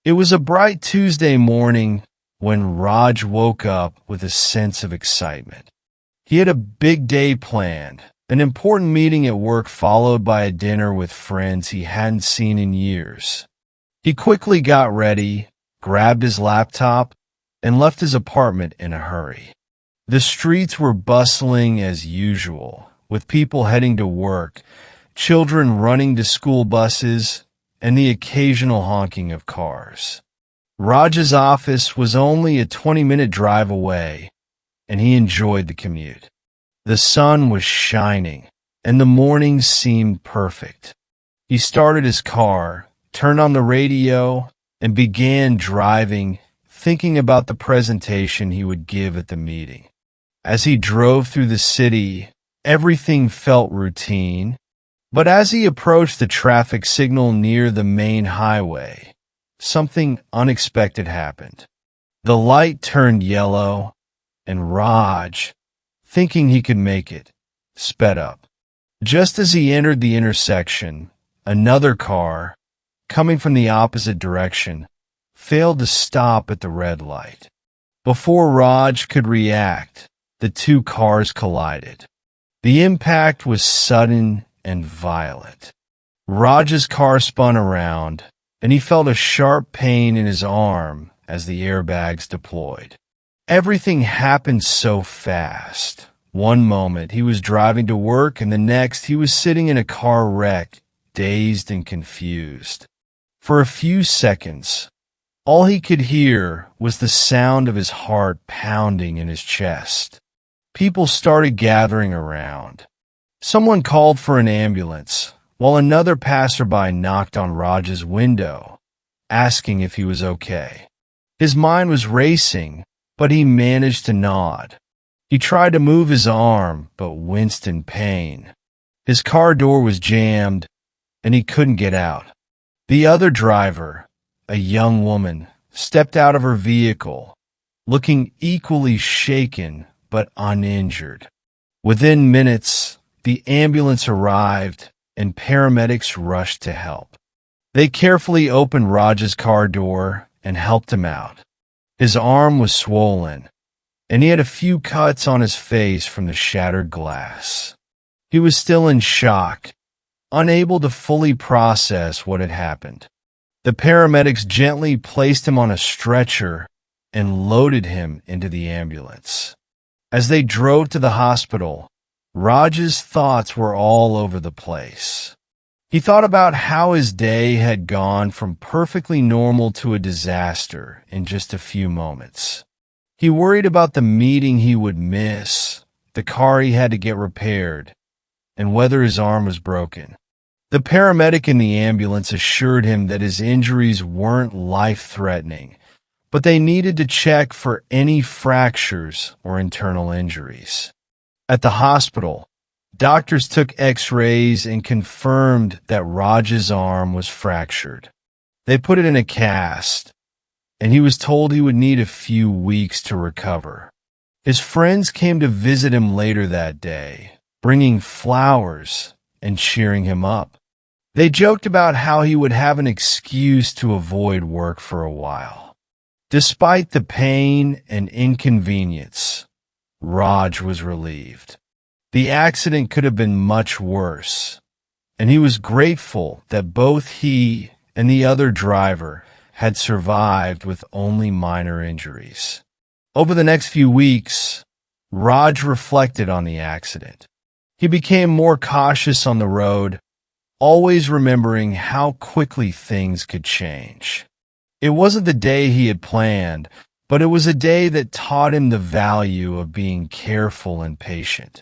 It was a bright Tuesday morning when Raj woke up with a sense of excitement. He had a big day planned, an important meeting at work followed by a dinner with friends he hadn't seen in years. He quickly got ready, grabbed his laptop, and left his apartment in a hurry. The streets were bustling as usual, with people heading to work, children running to school buses, and the occasional honking of cars. Raj's office was only a 20-minute drive away, and he enjoyed the commute. The sun was shining, and the morning seemed perfect. He started his car, turned on the radio, and began driving, thinking about the presentation he would give at the meeting. As he drove through the city, everything felt routine. But as he approached the traffic signal near the main highway, something unexpected happened. The light turned yellow, and Raj, thinking he could make it, sped up. Just as he entered the intersection, another car, coming from the opposite direction, failed to stop at the red light. Before Raj could react, the two cars collided. The impact was sudden and violent. Raj's car spun around, and he felt a sharp pain in his arm as the airbags deployed. Everything happened so fast. One moment he was driving to work, and the next he was sitting in a car wreck, dazed and confused. For a few seconds, all he could hear was the sound of his heart pounding in his chest. People started gathering around. Someone called for an ambulance, while another passerby knocked on Raj's window, asking if he was okay. His mind was racing, but he managed to nod. He tried to move his arm, but winced in pain. His car door was jammed, and he couldn't get out. The other driver, a young woman, stepped out of her vehicle, looking equally shaken but uninjured. Within minutes, the ambulance arrived, and paramedics rushed to help. They carefully opened Raj's car door and helped him out. His arm was swollen, and he had a few cuts on his face from the shattered glass. He was still in shock, unable to fully process what had happened. The paramedics gently placed him on a stretcher and loaded him into the ambulance. As they drove to the hospital, Raj's thoughts were all over the place. He thought about how his day had gone from perfectly normal to a disaster in just a few moments. He worried about the meeting he would miss, the car he had to get repaired, and whether his arm was broken. The paramedic in the ambulance assured him that his injuries weren't life-threatening, but they needed to check for any fractures or internal injuries. At the hospital, doctors took x-rays and confirmed that Raj's arm was fractured. They put it in a cast, and he was told he would need a few weeks to recover. His friends came to visit him later that day, bringing flowers and cheering him up. They joked about how he would have an excuse to avoid work for a while. Despite the pain and inconvenience, Raj was relieved. The accident could have been much worse, and he was grateful that both he and the other driver had survived with only minor injuries. Over the next few weeks, Raj reflected on the accident. He became more cautious on the road, always remembering how quickly things could change. It wasn't the day he had planned, but it was a day that taught him the value of being careful and patient.